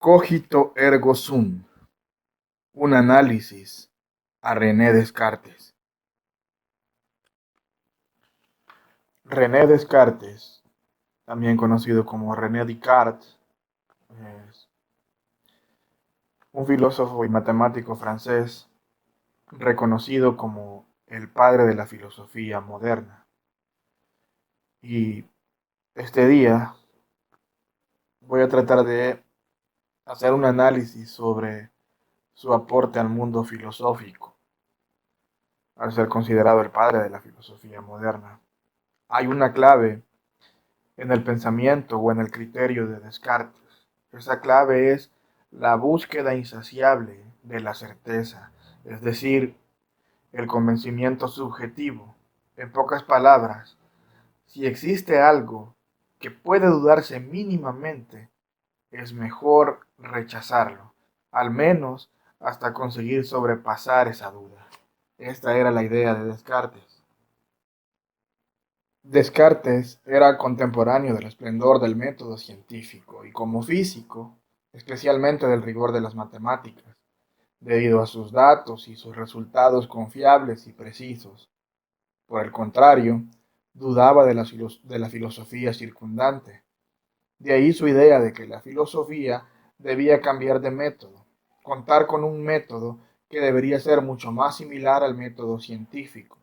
Cogito ergo sum, un análisis a René Descartes. René Descartes, también conocido como René Descartes, es un filósofo y matemático francés reconocido como el padre de la filosofía moderna. Y este día voy a tratar de hacer un análisis sobre su aporte al mundo filosófico, al ser considerado el padre de la filosofía moderna. Hay una clave en el pensamiento o en el criterio de Descartes. Esa clave es la búsqueda insaciable de la certeza, es decir, el convencimiento subjetivo. En pocas palabras, si existe algo que puede dudarse mínimamente, es mejor rechazarlo, al menos hasta conseguir sobrepasar esa duda. Esta era la idea de Descartes. Descartes era contemporáneo del esplendor del método científico y como físico, especialmente del rigor de las matemáticas, debido a sus datos y sus resultados confiables y precisos. Por el contrario, dudaba de la filosofía circundante. De ahí su idea de que la filosofía debía cambiar de método, contar con un método que debería ser mucho más similar al método científico.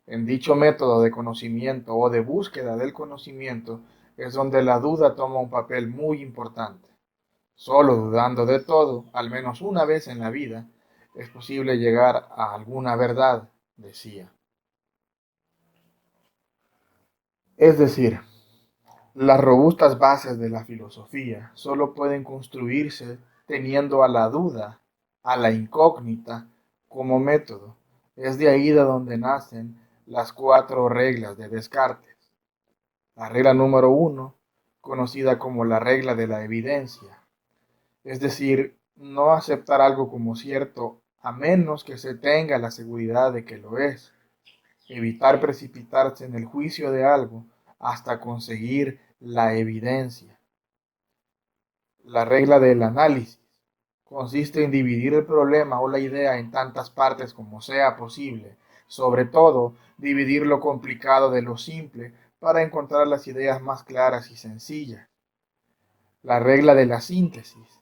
En dicho método de conocimiento o de búsqueda del conocimiento es donde la duda toma un papel muy importante. Solo dudando de todo, al menos una vez en la vida, es posible llegar a alguna verdad, decía. Es decir, las robustas bases de la filosofía solo pueden construirse teniendo a la duda, a la incógnita, como método. Es de ahí de donde nacen las cuatro reglas de Descartes. La regla número uno, conocida como la regla de la evidencia, es decir, no aceptar algo como cierto a menos que se tenga la seguridad de que lo es. Evitar precipitarse en el juicio de algo hasta conseguir la evidencia. La regla del análisis consiste en dividir el problema o la idea en tantas partes como sea posible, sobre todo dividir lo complicado de lo simple para encontrar las ideas más claras y sencillas. La regla de la síntesis.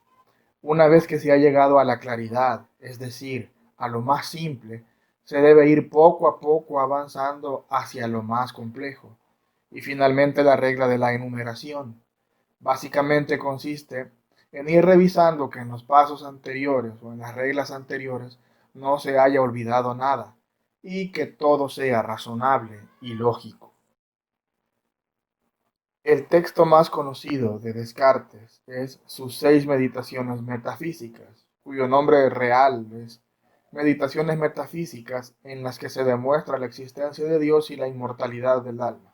Una vez que se ha llegado a la claridad, es decir, a lo más simple, se debe ir poco a poco avanzando hacia lo más complejo. Y finalmente la regla de la enumeración. Básicamente consiste en ir revisando que en los pasos anteriores o en las reglas anteriores no se haya olvidado nada y que todo sea razonable y lógico. El texto más conocido de Descartes es sus seis meditaciones metafísicas, cuyo nombre real es Meditaciones metafísicas en las que se demuestra la existencia de Dios y la inmortalidad del alma.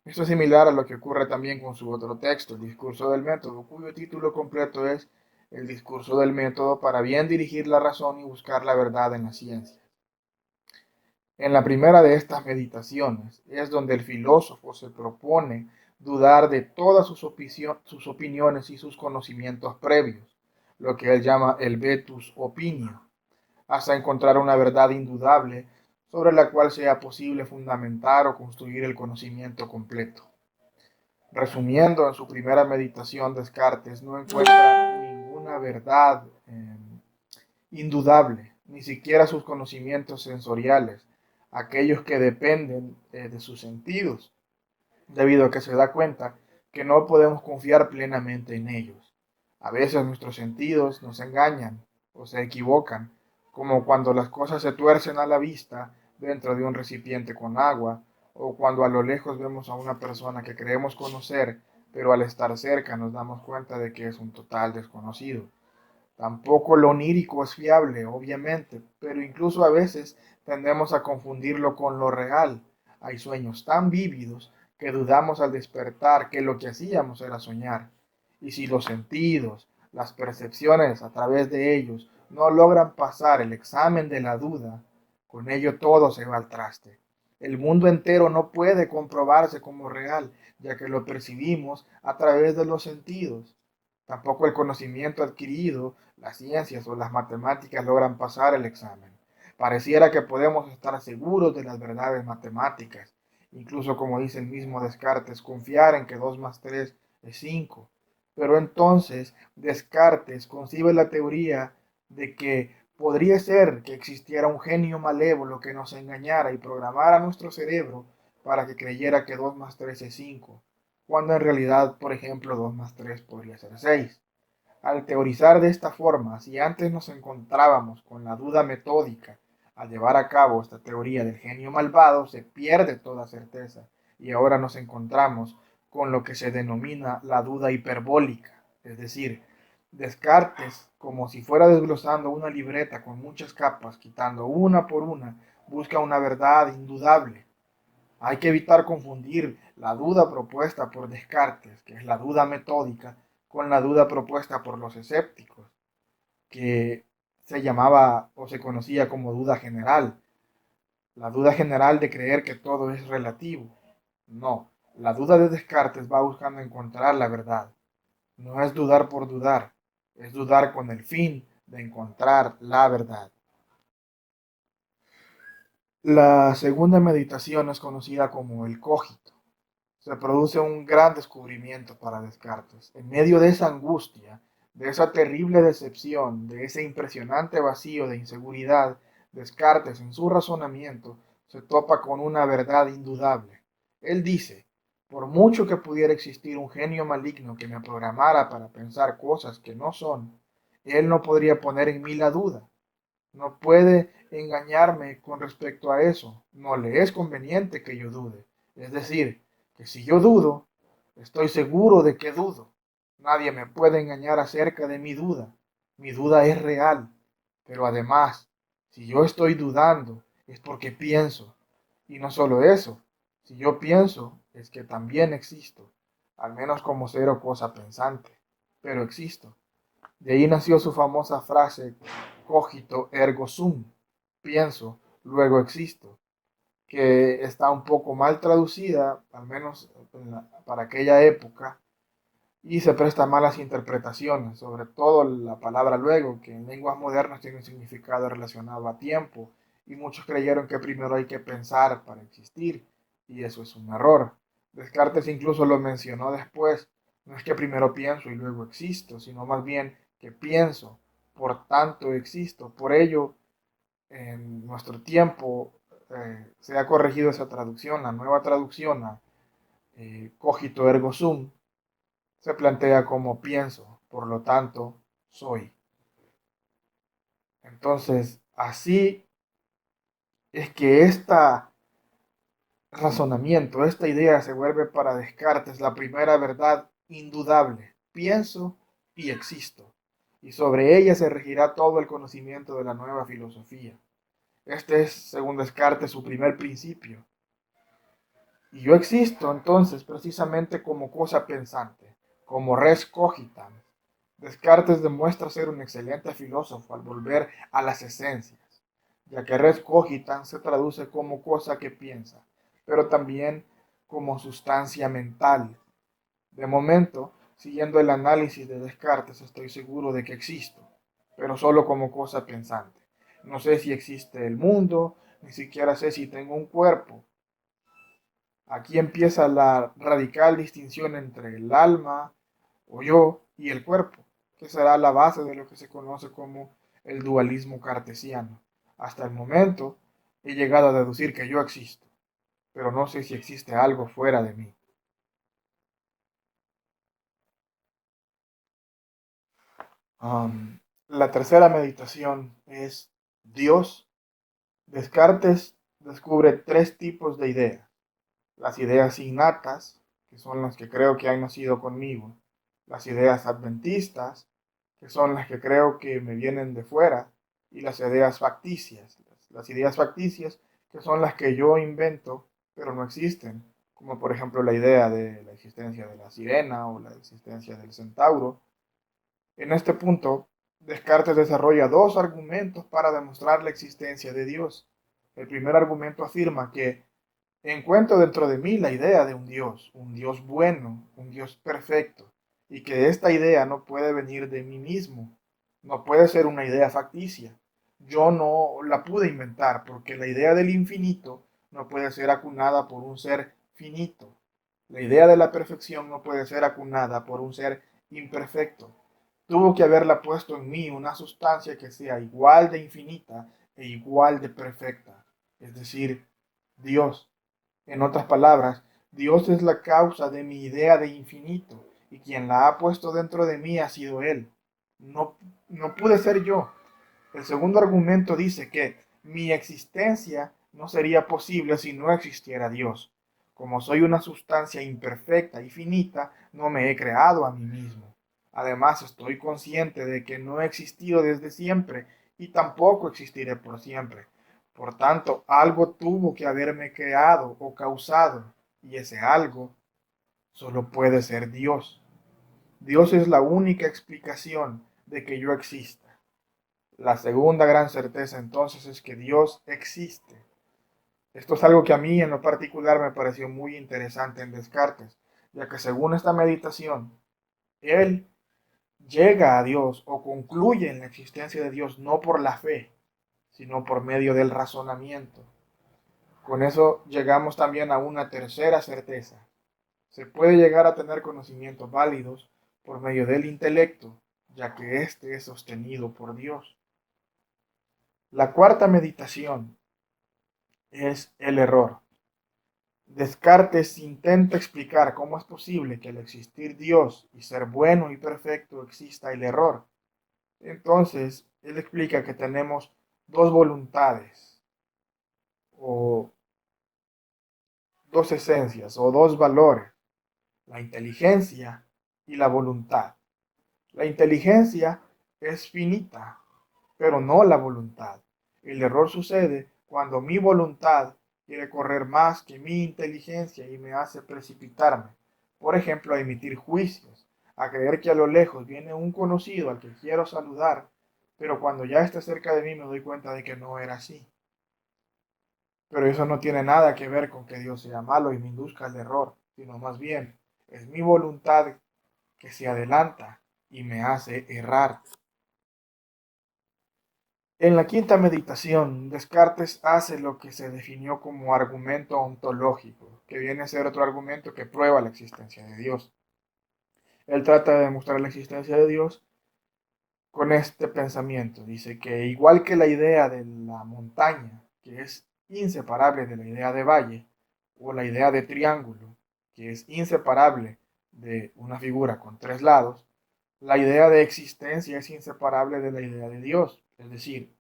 Esto es similar a lo que ocurre también con su otro texto, el Discurso del Método, cuyo título completo es El discurso del método para bien dirigir la razón y buscar la verdad en la ciencia. En la primera de estas meditaciones es donde el filósofo se propone dudar de todas sus opiniones y sus conocimientos previos, lo que él llama el vetus opinio, hasta encontrar una verdad indudable sobre la cual sea posible fundamentar o construir el conocimiento completo. Resumiendo, en su primera meditación, Descartes no encuentra ninguna verdad indudable, ni siquiera sus conocimientos sensoriales, aquellos que dependen de sus sentidos, debido a que se da cuenta que no podemos confiar plenamente en ellos. A veces nuestros sentidos nos engañan o se equivocan, como cuando las cosas se tuercen a la vista dentro de un recipiente con agua, o cuando a lo lejos vemos a una persona que creemos conocer, pero al estar cerca nos damos cuenta de que es un total desconocido. Tampoco lo onírico es fiable, obviamente, pero incluso a veces tendemos a confundirlo con lo real. Hay sueños tan vívidos que dudamos al despertar que lo que hacíamos era soñar. Y si los sentidos, las percepciones a través de ellos no logran pasar el examen de la duda, con ello todo se va al traste. El mundo entero no puede comprobarse como real, ya que lo percibimos a través de los sentidos. Tampoco el conocimiento adquirido, las ciencias o las matemáticas logran pasar el examen. Pareciera que podemos estar seguros de las verdades matemáticas, incluso como dice el mismo Descartes, confiar en que 2 más 3 es 5. Pero entonces Descartes concibe la teoría de que podría ser que existiera un genio malévolo que nos engañara y programara nuestro cerebro para que creyera que 2 más 3 es 5, cuando en realidad, por ejemplo, 2 más 3 podría ser 6. Al teorizar de esta forma, si antes nos encontrábamos con la duda metódica al llevar a cabo esta teoría del genio malvado, se pierde toda certeza y ahora nos encontramos con lo que se denomina la duda hiperbólica, es decir, Descartes, como si fuera desglosando una libreta con muchas capas, quitando una por una, busca una verdad indudable. Hay que evitar confundir la duda propuesta por Descartes, que es la duda metódica, con la duda propuesta por los escépticos, que se llamaba o se conocía como duda general. La duda general de creer que todo es relativo. No, la duda de Descartes va buscando encontrar la verdad. No es dudar por dudar, es dudar con el fin de encontrar la verdad. La segunda meditación es conocida como el cogito. Se produce un gran descubrimiento para Descartes. En medio de esa angustia, de esa terrible decepción, de ese impresionante vacío de inseguridad, Descartes en su razonamiento se topa con una verdad indudable. Él dice, por mucho que pudiera existir un genio maligno que me programara para pensar cosas que no son, él no podría poner en mí la duda. No puede engañarme con respecto a eso. No le es conveniente que yo dude. Es decir, que si yo dudo, estoy seguro de que dudo. Nadie me puede engañar acerca de mi duda. Mi duda es real. Pero además, si yo estoy dudando, es porque pienso. Y no solo eso, si yo pienso, es que también existo, al menos como ser o cosa pensante. Pero existo. De ahí nació su famosa frase cogito ergo sum, pienso, luego existo, que está un poco mal traducida, al menos para aquella época, y se presta a malas interpretaciones, sobre todo la palabra luego, que en lenguas modernas tiene un significado relacionado a tiempo, y muchos creyeron que primero hay que pensar para existir, y eso es un error. Descartes incluso lo mencionó después, no es que primero pienso y luego existo, sino más bien que pienso, por tanto existo. Por ello, en nuestro tiempo se ha corregido esa traducción, la nueva traducción a cogito ergo sum, se plantea como pienso, por lo tanto, soy. Entonces, así es que este razonamiento, esta idea se vuelve para Descartes la primera verdad indudable. Pienso y existo. Y sobre ella se regirá todo el conocimiento de la nueva filosofía. Este es, según Descartes, su primer principio. Y yo existo entonces precisamente como cosa pensante, como res cogitans. Descartes demuestra ser un excelente filósofo al volver a las esencias, ya que res cogitans se traduce como cosa que piensa, pero también como sustancia mental. De momento, siguiendo el análisis de Descartes, estoy seguro de que existo, pero solo como cosa pensante. No sé si existe el mundo, ni siquiera sé si tengo un cuerpo. Aquí empieza la radical distinción entre el alma o yo y el cuerpo, que será la base de lo que se conoce como el dualismo cartesiano. Hasta el momento he llegado a deducir que yo existo, pero no sé si existe algo fuera de mí. La tercera meditación es Dios. Descartes descubre tres tipos de ideas. Las ideas innatas, que son las que creo que han nacido conmigo. Las ideas adventistas, que son las que creo que me vienen de fuera. Y las ideas facticias. Las ideas facticias, que son las que yo invento, pero no existen. Como por ejemplo la idea de la existencia de la sirena o la existencia del centauro. En este punto, Descartes desarrolla dos argumentos para demostrar la existencia de Dios. El primer argumento afirma que encuentro dentro de mí la idea de un Dios bueno, un Dios perfecto, y que esta idea no puede venir de mí mismo, no puede ser una idea facticia. Yo no la pude inventar porque la idea del infinito no puede ser acunada por un ser finito. La idea de la perfección no puede ser acunada por un ser imperfecto. Tuvo que haberla puesto en mí una sustancia que sea igual de infinita e igual de perfecta, es decir, Dios. En otras palabras, Dios es la causa de mi idea de infinito y quien la ha puesto dentro de mí ha sido Él. No, no pude ser yo. El segundo argumento dice que mi existencia no sería posible si no existiera Dios. Como soy una sustancia imperfecta y finita, no me he creado a mí mismo. Además, estoy consciente de que no he existido desde siempre y tampoco existiré por siempre. Por tanto, algo tuvo que haberme creado o causado, y ese algo solo puede ser Dios. Dios es la única explicación de que yo exista. La segunda gran certeza entonces es que Dios existe. Esto es algo que a mí en lo particular me pareció muy interesante en Descartes, ya que según esta meditación, él llega a Dios o concluye en la existencia de Dios no por la fe, sino por medio del razonamiento. Con eso llegamos también a una tercera certeza. Se puede llegar a tener conocimientos válidos por medio del intelecto, ya que éste es sostenido por Dios. La cuarta meditación es el error. Descartes intenta explicar cómo es posible que al existir Dios y ser bueno y perfecto exista el error. Entonces, él explica que tenemos dos voluntades, o dos esencias, o dos valores, la inteligencia y la voluntad. La inteligencia es finita, pero no la voluntad. El error sucede cuando mi voluntad quiere correr más que mi inteligencia y me hace precipitarme. Por ejemplo, a emitir juicios, a creer que a lo lejos viene un conocido al que quiero saludar, pero cuando ya está cerca de mí me doy cuenta de que no era así. Pero eso no tiene nada que ver con que Dios sea malo y me induzca al error, sino más bien es mi voluntad que se adelanta y me hace errar. En la quinta meditación, Descartes hace lo que se definió como argumento ontológico, que viene a ser otro argumento que prueba la existencia de Dios. Él trata de demostrar la existencia de Dios con este pensamiento. Dice que igual que la idea de la montaña, que es inseparable de la idea de valle, o la idea de triángulo, que es inseparable de una figura con tres lados, la idea de existencia es inseparable de la idea de Dios. Es decir,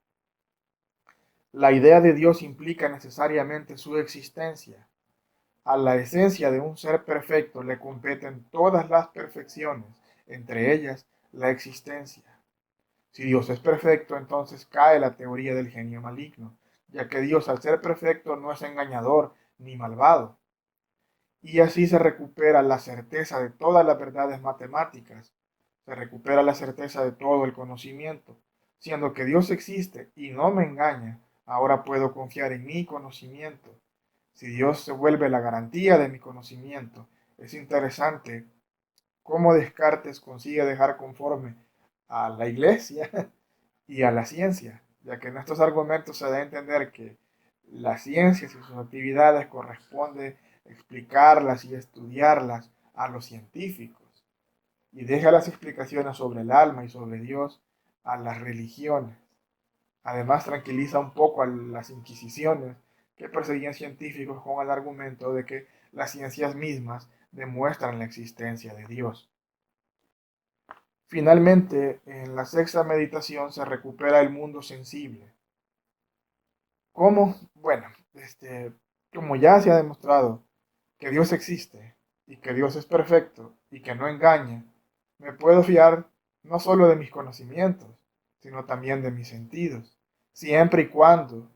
la idea de Dios implica necesariamente su existencia. A la esencia de un ser perfecto le competen todas las perfecciones, entre ellas la existencia. Si Dios es perfecto, entonces cae la teoría del genio maligno, ya que Dios al ser perfecto no es engañador ni malvado. Y así se recupera la certeza de todas las verdades matemáticas, se recupera la certeza de todo el conocimiento. Siendo que Dios existe y no me engaña, ahora puedo confiar en mi conocimiento. Si Dios se vuelve la garantía de mi conocimiento, es interesante cómo Descartes consigue dejar conforme a la iglesia y a la ciencia, ya que en estos argumentos se da a entender que las ciencias y sus actividades corresponde explicarlas y estudiarlas a los científicos, y deja las explicaciones sobre el alma y sobre Dios a las religiones. Además, tranquiliza un poco a las inquisiciones que perseguían científicos con el argumento de que las ciencias mismas demuestran la existencia de Dios. Finalmente, en la sexta meditación se recupera el mundo sensible. ¿Cómo? Bueno, como ya se ha demostrado que Dios existe y que Dios es perfecto y que no engaña, me puedo fiar no solo de mis conocimientos, sino también de mis sentidos, siempre y cuando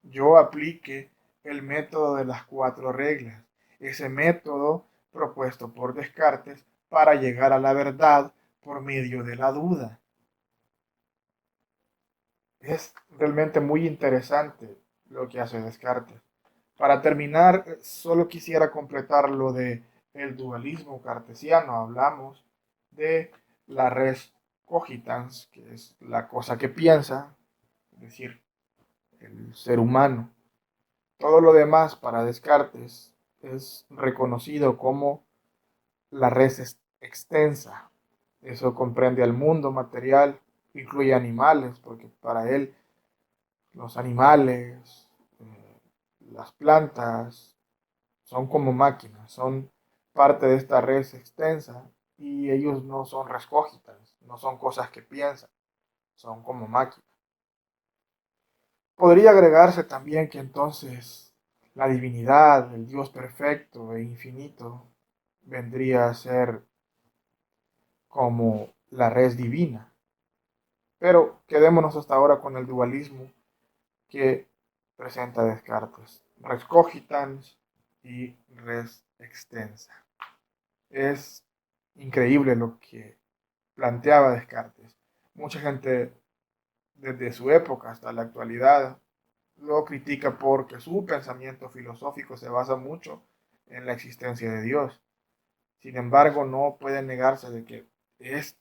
yo aplique el método de las cuatro reglas, ese método propuesto por Descartes para llegar a la verdad por medio de la duda. Es realmente muy interesante lo que hace Descartes. Para terminar, solo quisiera completar lo de el dualismo cartesiano. Hablamos de la res cogitans, que es la cosa que piensa, es decir, el ser humano. Todo lo demás para Descartes es reconocido como la res extensa. Eso comprende al mundo material, incluye animales, porque para él los animales, las plantas, son como máquinas, son parte de esta res extensa y ellos no son res cogitans, no son cosas que piensan, son como máquinas. Podría agregarse también que entonces la divinidad, el Dios perfecto e infinito, vendría a ser como la res divina. Pero quedémonos hasta ahora con el dualismo que presenta Descartes. Res cogitans y res extensa. Es increíble lo que planteaba Descartes. Mucha gente desde su época hasta la actualidad lo critica porque su pensamiento filosófico se basa mucho en la existencia de Dios. Sin embargo, no puede negarse de que es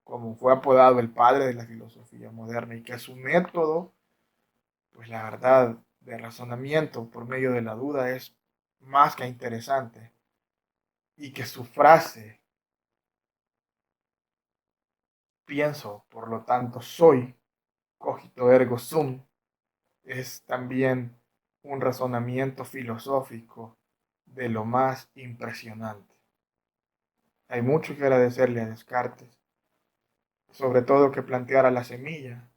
como fue apodado el padre de la filosofía moderna y que su método, pues la verdad, de razonamiento por medio de la duda es más que interesante y que su frase, pienso, por lo tanto soy, cogito ergo sum, es también un razonamiento filosófico de lo más impresionante. Hay mucho que agradecerle a Descartes, sobre todo que planteara la semilla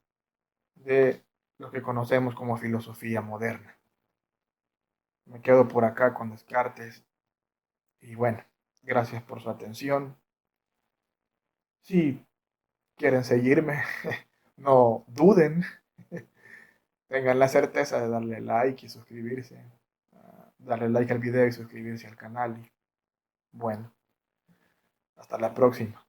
de lo que conocemos como filosofía moderna. Me quedo por acá con Descartes y bueno, gracias por su atención. Si quieren seguirme, no duden, tengan la certeza de darle like y suscribirse, darle like al video y suscribirse al canal. Y bueno, hasta la próxima.